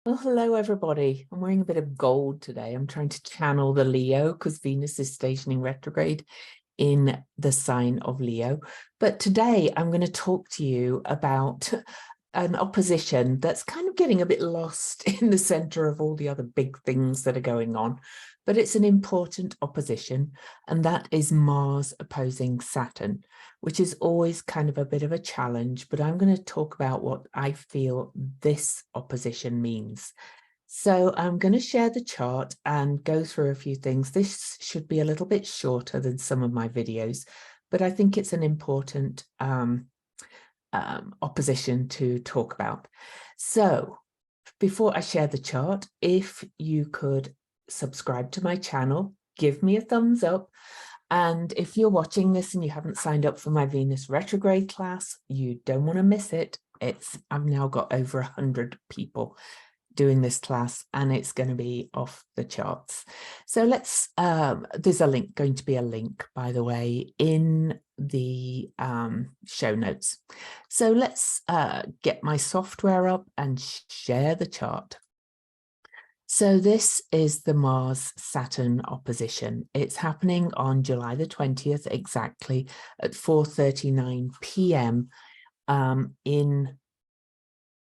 Well, hello, everybody. I'm wearing a bit of gold today. I'm trying to channel the Leo because Venus is stationing retrograde in the sign of Leo. But today I'm going to talk to you about an opposition that's kind of getting a bit lost in the center of all the other big things that are going on. But it's an important opposition, and that is Mars opposing Saturn, which is always kind of a bit of a challenge. But I'm going to talk about what I feel this opposition means. So I'm going to share the chart and go through a few things. This should be a little bit shorter than some of my videos, but I think it's an important opposition to talk about. So before I share the chart, if you could subscribe to my channel, give me a thumbs up. And if you're watching this and you haven't signed up for my Venus retrograde class, you don't want to miss it. I've now got over 100 people doing this class, and it's going to be off the charts. So there's going to be a link, by the way, in the show notes. So let's get my software up and share the chart. So this is the Mars-Saturn opposition. It's happening on July the 20th, exactly at 4:39 p.m. In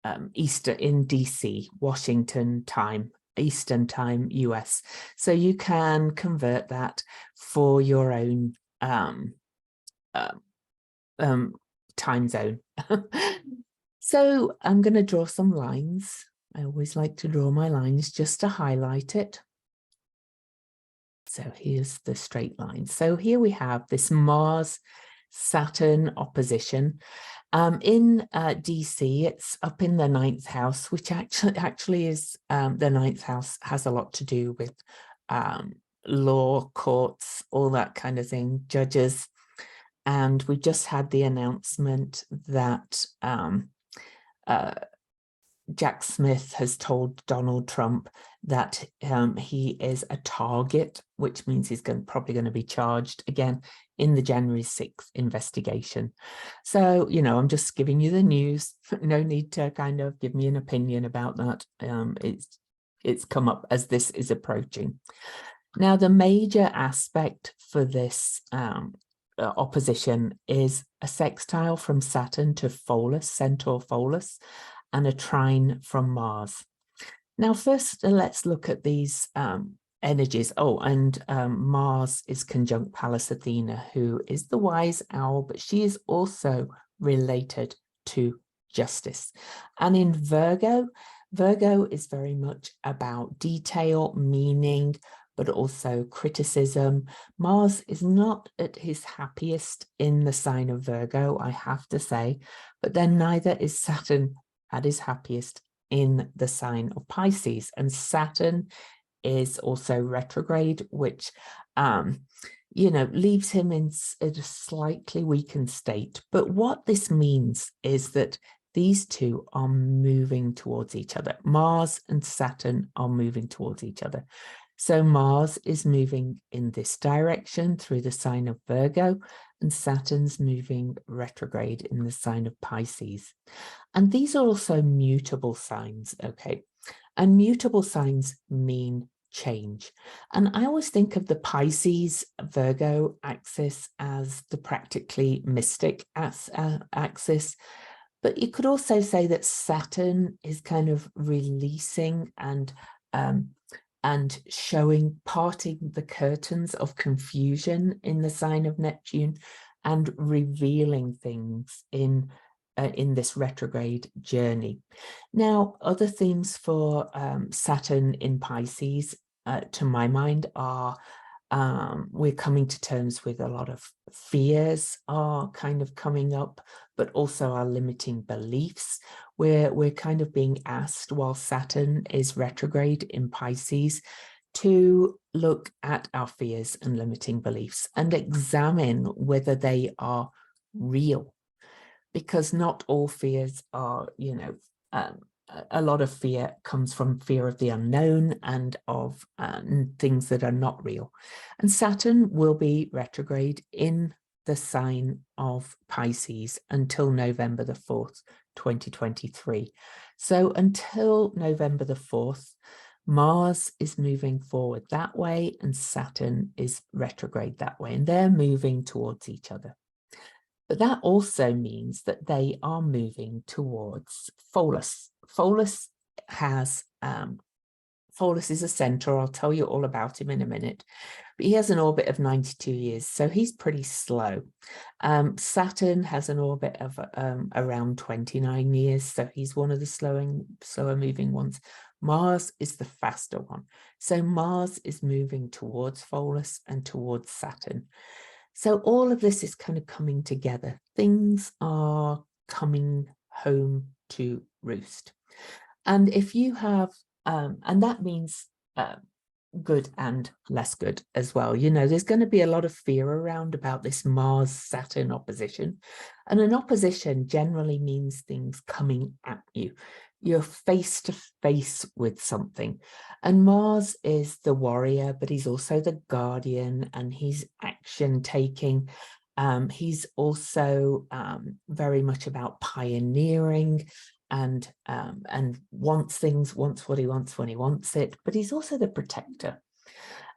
DC, Washington time, Eastern time, US. So you can convert that for your own time zone. So I'm going to draw some lines. I always like to draw my lines just to highlight it. So here's the straight line. So here we have this Mars-Saturn opposition. In DC, it's up in the 9th house, which actually is the 9th house has a lot to do with law, courts, all that kind of thing, judges. And we just had the announcement that Jack Smith has told Donald Trump that he is a target, which means he's probably going to be charged again in the January 6th investigation. So, I'm just giving you the news. No need to kind of give me an opinion about that. It's come up as this is approaching. Now, the major aspect for this opposition is a sextile from Saturn to Pholus, Centaur Pholus, and a trine from Mars. Now, first, let's look at these energies. Oh, and Mars is conjunct Pallas Athena, who is the wise owl, but she is also related to justice. And in Virgo is very much about detail, meaning, but also criticism. Mars is not at his happiest in the sign of Virgo, I have to say, but then neither is Saturn at his happiest in the sign of Pisces. And Saturn is also retrograde, which, leaves him in a slightly weakened state. But what this means is that these two are moving towards each other. Mars and Saturn are moving towards each other. So Mars is moving in this direction through the sign of Virgo, and Saturn's moving retrograde in the sign of Pisces. And these are also mutable signs, okay? And mutable signs mean change. And I always think of the Pisces-Virgo axis as the practically mystic axis. But you could also say that Saturn is kind of releasing and showing, parting the curtains of confusion in the sign of Neptune and revealing things in this retrograde journey. Now, other themes for Saturn in Pisces, to my mind, are we're coming to terms with a lot of fears are kind of coming up, but also our limiting beliefs. We're kind of being asked, while Saturn is retrograde in Pisces, to look at our fears and limiting beliefs and examine whether they are real, because not all fears are, a lot of fear comes from fear of the unknown and of things that are not real. And Saturn will be retrograde in the sign of Pisces until November the 4th, 2023. So until November the 4th, Mars is moving forward that way and Saturn is retrograde that way, and they're moving towards each other. But that also means that they are moving towards Pholus. Pholus is a centaur. I'll tell you all about him in a minute. But he has an orbit of 92 years, so he's pretty slow. Saturn has an orbit of around 29 years, so he's one of the slower moving ones. Mars is the faster one. So Mars is moving towards Pholus and towards Saturn. So all of this is kind of coming together. Things are coming home to roost. And if you have, and that means good and less good as well. You know, there's going to be a lot of fear around about this Mars-Saturn opposition. And an opposition generally means things coming at you. You're face to face with something. And Mars is the warrior, but he's also the guardian and he's action taking. He's also very much about pioneering and wants what he wants when he wants it, but he's also the protector.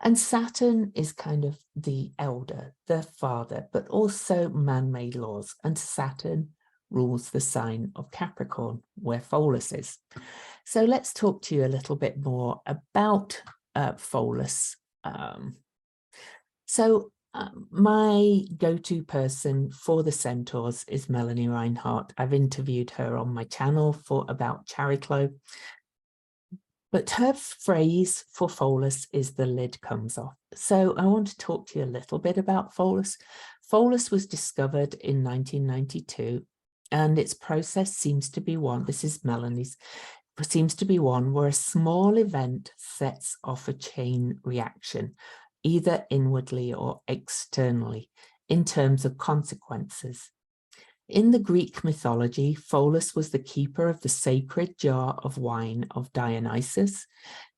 And Saturn is kind of the elder, the father, but also man-made laws. And Saturn rules the sign of Capricorn, where Pholus is. So let's talk to you a little bit more about Pholus. My go-to person for the centaurs is Melanie Reinhardt. I've interviewed her on my channel for about Chariklo. But her phrase for Pholus is the lid comes off. So I want to talk to you a little bit about Pholus. Pholus was discovered in 1992, and its process seems to be one, this is Melanie's, seems to be one where a small event sets off a chain reaction, either inwardly or externally, in terms of consequences. In the Greek mythology, Pholus was the keeper of the sacred jar of wine of Dionysus.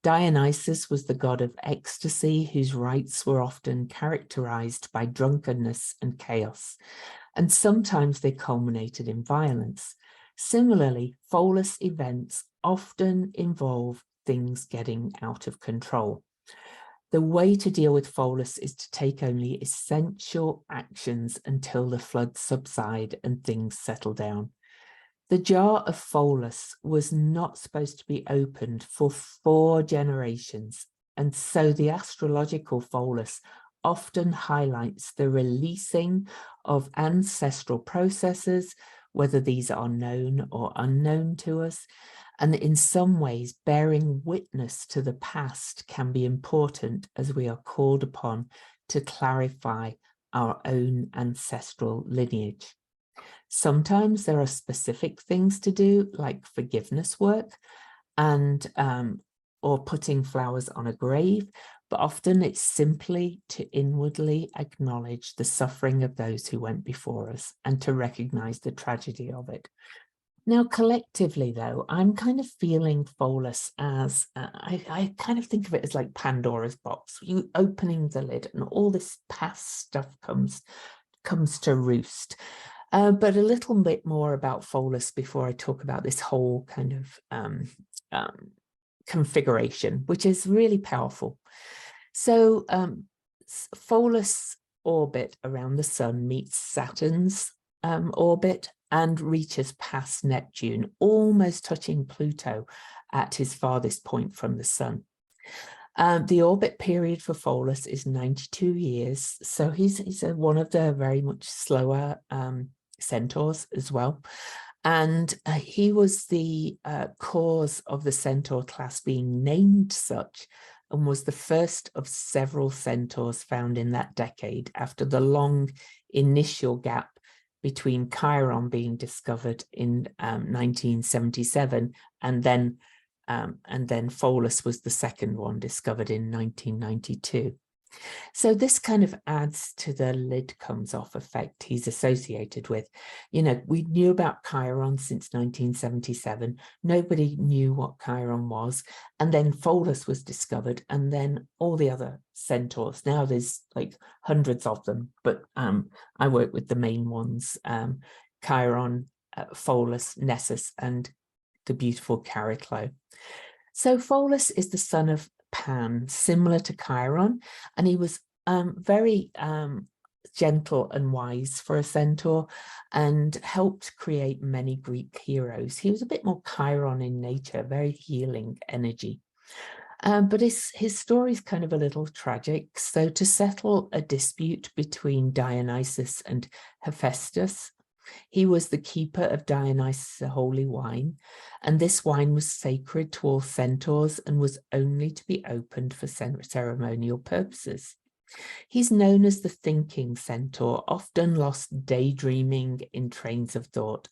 Dionysus was the god of ecstasy, whose rites were often characterized by drunkenness and chaos, and sometimes they culminated in violence. Similarly, Pholus events often involve things getting out of control. The way to deal with Pholus is to take only essential actions until the floods subside and things settle down. The jar of Pholus was not supposed to be opened for 4 generations, and so the astrological Pholus often highlights the releasing of ancestral processes, whether these are known or unknown to us. And in some ways, bearing witness to the past can be important as we are called upon to clarify our own ancestral lineage. Sometimes there are specific things to do, like forgiveness work and or putting flowers on a grave, but often it's simply to inwardly acknowledge the suffering of those who went before us and to recognize the tragedy of it. Now, collectively, though, I'm kind of feeling Pholus as, I kind of think of it as like Pandora's box. You opening the lid and all this past stuff comes to roost. But a little bit more about Pholus before I talk about this whole kind of configuration, which is really powerful. So Pholus orbit around the sun meets Saturn's orbit and reaches past Neptune, almost touching Pluto at his farthest point from the sun. The orbit period for Pholus is 92 years, so he's one of the very much slower centaurs as well. And he was the cause of the centaur class being named such, and was the first of several centaurs found in that decade after the long initial gap between Chiron being discovered in 1977 and then Pholus was the second one discovered in 1992. So this kind of adds to the lid comes off effect he's associated with. You know, we knew about Chiron since 1977. Nobody knew what Chiron was. And then Pholus was discovered, and then all the other centaurs. Now there's like hundreds of them, but I work with the main ones, Chiron, Pholus, Nessus, and the beautiful Chariklo. So Pholus is the son of Pan, similar to Chiron, and he was very gentle and wise for a centaur, and helped create many Greek heroes. He was a bit more Chiron in nature, very healing energy. But his story is kind of a little tragic. So to settle a dispute between Dionysus and Hephaestus, he was the keeper of Dionysus' holy wine, and this wine was sacred to all centaurs and was only to be opened for ceremonial purposes. He's known as the thinking centaur, often lost daydreaming in trains of thought.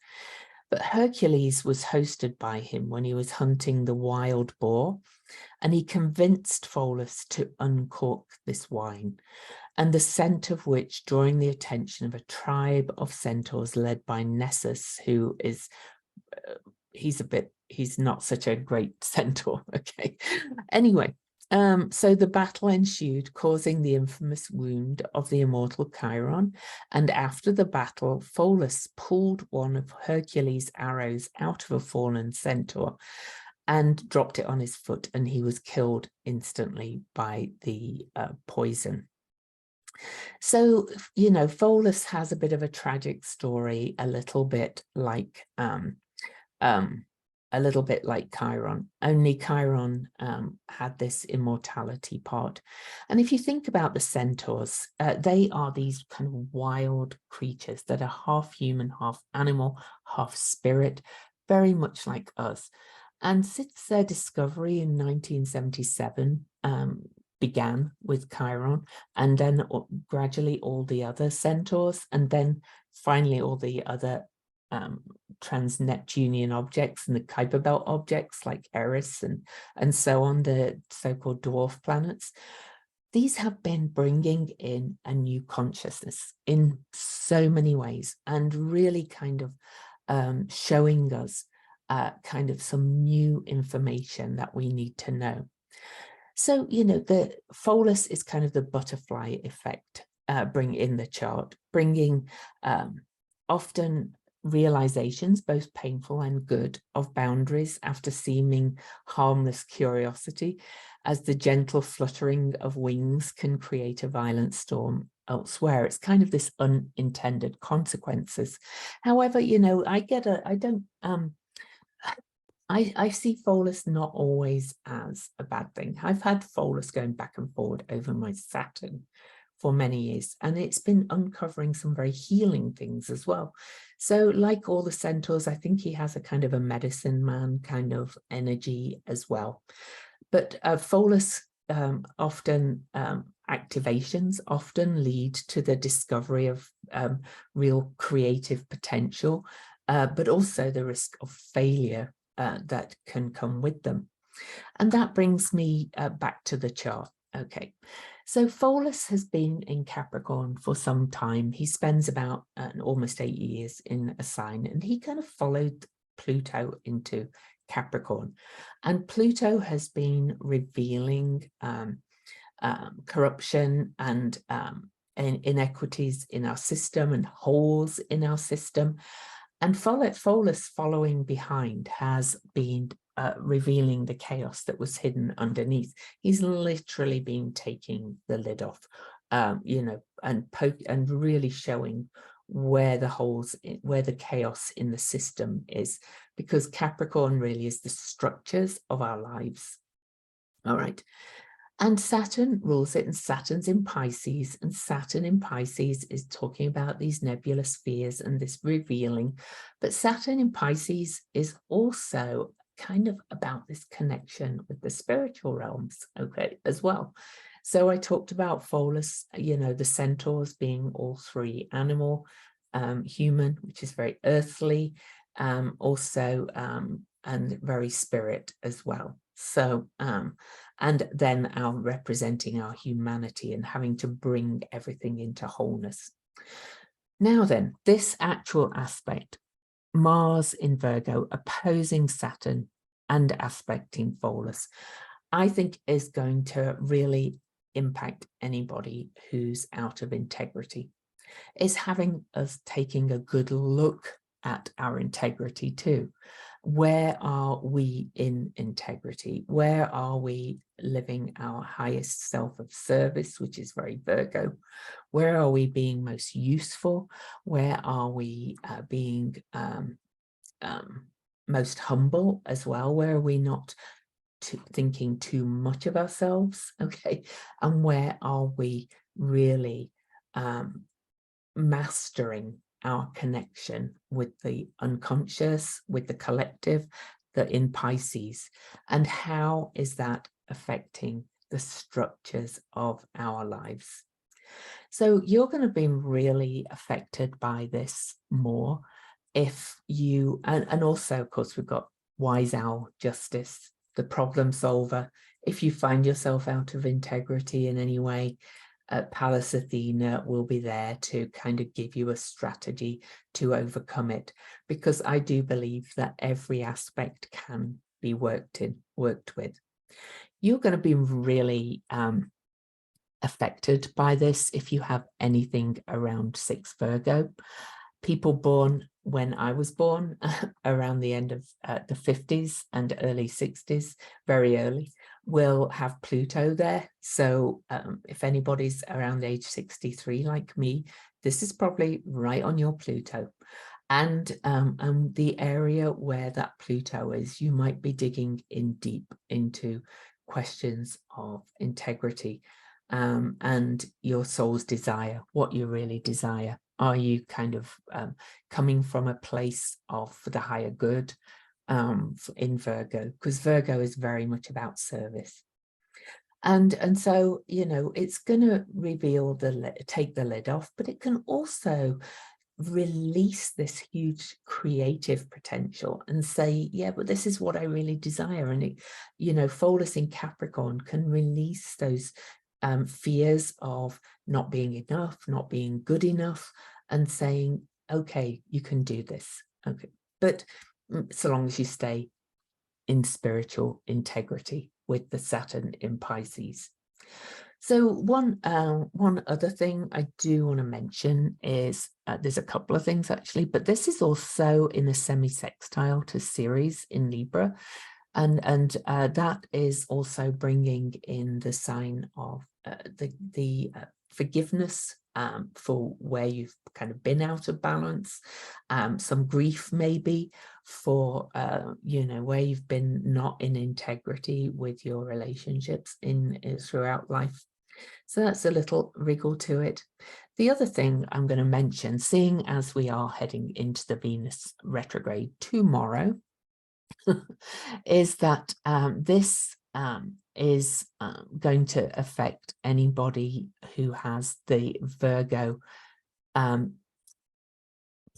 But Hercules was hosted by him when he was hunting the wild boar, and he convinced Pholus to uncork this wine, and the scent of which drawing the attention of a tribe of centaurs led by Nessus, who is, he's not such a great centaur, okay. Anyway, so the battle ensued, causing the infamous wound of the immortal Chiron, and after the battle, Pholus pulled one of Hercules' arrows out of a fallen centaur and dropped it on his foot, and he was killed instantly by the poison. So, you know, Pholus has a bit of a tragic story, a little bit like Chiron, only Chiron had this immortality part. And if you think about the centaurs, they are these kind of wild creatures that are half human, half animal, half spirit, very much like us. And since their discovery in 1977, began with Chiron, and then gradually all the other centaurs, and then finally all the other trans-Neptunian objects and the Kuiper Belt objects like Eris and so on, the so-called dwarf planets. These have been bringing in a new consciousness in so many ways, and really kind of showing us kind of some new information that we need to know. So, you know, the Pholus is kind of the butterfly effect, bring in the chart, bringing often realizations, both painful and good, of boundaries after seeming harmless curiosity, as the gentle fluttering of wings can create a violent storm elsewhere. It's kind of this unintended consequences. However, you know, I see Pholus not always as a bad thing. I've had Pholus going back and forward over my Saturn for many years, and it's been uncovering some very healing things as well. So like all the centaurs, I think he has a kind of a medicine man kind of energy as well. But Pholus activations often lead to the discovery of real creative potential, but also the risk of failure that can come with them. And that brings me back to the chart. Okay, so Pholus has been in Capricorn for some time. He spends about almost 8 years in a sign, and he kind of followed Pluto into Capricorn. And Pluto has been revealing corruption and inequities in our system and holes in our system. And Pholus following behind has been revealing the chaos that was hidden underneath. He's literally been taking the lid off, you know, and really showing where the holes, where the chaos in the system is, because Capricorn really is the structures of our lives. All right. And Saturn rules it, and Saturn's in Pisces, and Saturn in Pisces is talking about these nebulous spheres and this revealing. But Saturn in Pisces is also kind of about this connection with the spiritual realms, okay, as well. So I talked about Pholus, you know, the centaurs being all three: animal, human, which is very earthly, also, and very spirit as well. So, and then our representing our humanity and having to bring everything into wholeness. Now then, this actual aspect, Mars in Virgo opposing Saturn and aspecting Pholus, I think is going to really impact anybody who's out of integrity. Is having us taking a good look at our integrity too. Where are we in integrity? Where are we living our highest self of service, which is very Virgo? Where are we being most useful? Where are we being most humble as well? Where are we not thinking too much of ourselves? Okay, and where are we really mastering our connection with the unconscious, with the collective, that in Pisces, and how is that affecting the structures of our lives? So you're going to be really affected by this more if you, and also, of course, we've got Wise Owl Justice, the problem solver. If you find yourself out of integrity in any way, Pallas Athena will be there to kind of give you a strategy to overcome it, because I do believe that every aspect can be worked with. You're going to be really affected by this if you have anything around 6 Virgo. People born when I was born, around the end of the 50s and early 60s, very early, will have Pluto there. So if anybody's around age 63 like me, this is probably right on your Pluto. And the area where that Pluto is, you might be digging in deep into questions of integrity and your soul's desire, what you really desire. Are you kind of coming from a place of the higher good in Virgo? Because Virgo is very much about service. And so, you know, it's going to reveal take the lid off, but it can also release this huge creative potential and say, yeah, but this is what I really desire. And it, you know, Pholus in Capricorn can release those fears of not being enough, not being good enough, and saying, okay, you can do this. Okay, but so long as you stay in spiritual integrity with the Saturn in Pisces. So one other thing I do want to mention is there's a couple of things actually, but this is also in a semi-sextile to Ceres in Libra, and that is also bringing in the sign of the forgiveness for where you've kind of been out of balance, some grief maybe for you know, where you've been not in integrity with your relationships throughout life. So that's a little wriggle to it. The other thing I'm going to mention, seeing as we are heading into the Venus retrograde tomorrow, is that this is going to affect anybody who has the Virgo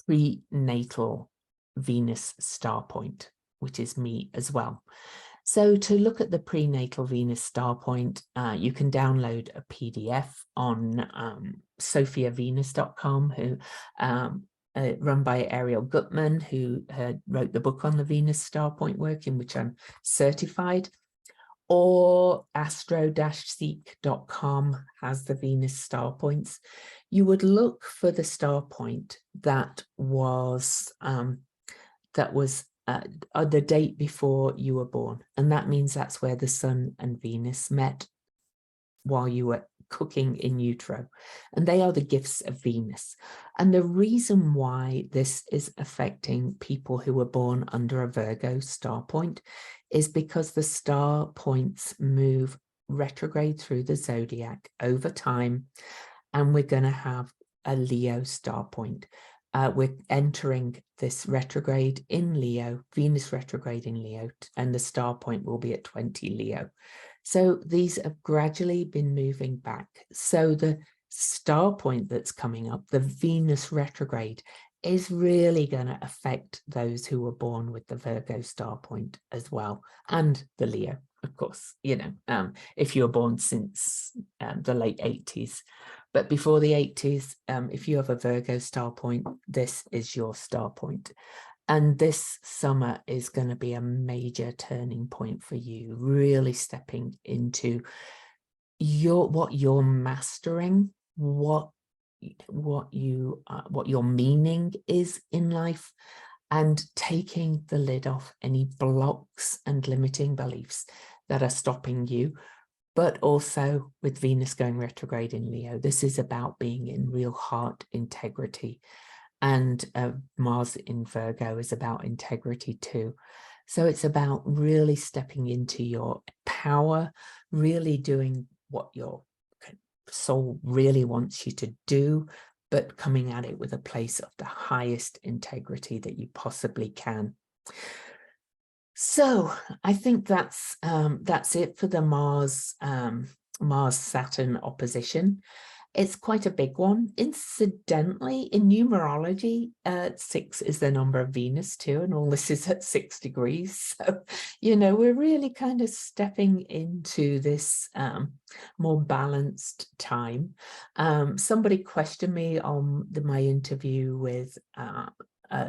prenatal Venus star point, which is me as well. So to look at the prenatal Venus star point, you can download a PDF on sophiavenus.com, who run by Ariel Gutman, who wrote the book on the Venus star point work, in which I'm certified, or astro-seek.com has the Venus star points. You would look for the star point that was the date before you were born, and that means that's where the Sun and Venus met while you were cooking in utero, and they are the gifts of Venus. And the reason why this is affecting people who were born under a Virgo star point is because the star points move retrograde through the zodiac over time, and we're going to have a Leo star point. We're entering this retrograde in Leo, Venus retrograde in Leo, and the star point will be at 20 Leo. So these have gradually been moving back. So the star point that's coming up, the Venus retrograde, is really going to affect those who were born with the Virgo star point as well, and the Leo. of course, you know, if you were born since the late 80s. But before the 80s, if you have a Virgo star point, this is your star point. And this summer is going to be a major turning point for you, really stepping into what you're mastering, what your meaning is in life, and taking the lid off any blocks and limiting beliefs that are stopping you. But also with Venus going retrograde in Leo, this is about being in real heart integrity. And Mars in Virgo is about integrity too. So it's about really stepping into your power, really doing what your soul really wants you to do, but coming at it with a place of the highest integrity that you possibly can. So I think that's it for the Mars-Saturn opposition. It's quite a big one. Incidentally, in numerology, 6 is the number of Venus too, and all this is at 6 degrees. So, you know, we're really kind of stepping into this more balanced time. Somebody questioned me on my interview with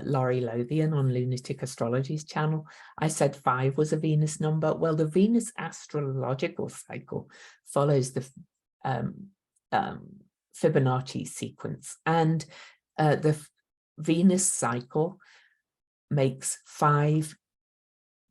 Laurie Lothian on Lunatic Astrology's channel. I said 5 was a Venus number. Well, the Venus astrological cycle follows the Fibonacci sequence, and the Venus cycle makes 5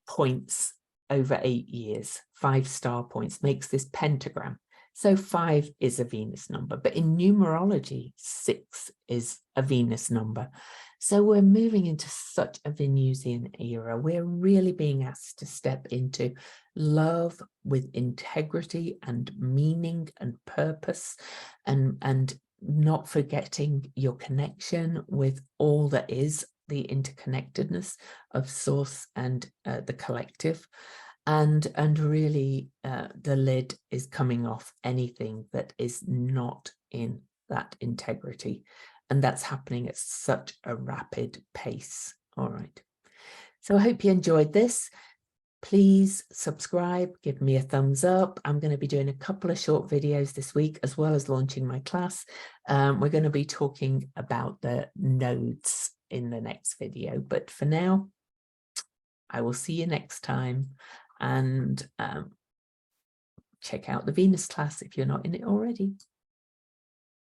points over 8 years, 5 star points, makes this pentagram. So 5 is a Venus number, but in numerology, 6 is a Venus number. So we're moving into such a Venusian era. We're really being asked to step into love with integrity and meaning and purpose, and not forgetting your connection with all that is the interconnectedness of source and the collective. And really the lid is coming off anything that is not in that integrity. And that's happening at such a rapid pace. All right. So I hope you enjoyed this. Please subscribe, give me a thumbs up. I'm going to be doing a couple of short videos this week, as well as launching my class. We're going to be talking about the nodes in the next video. But for now, I will see you next time. And check out the Venus class if you're not in it already.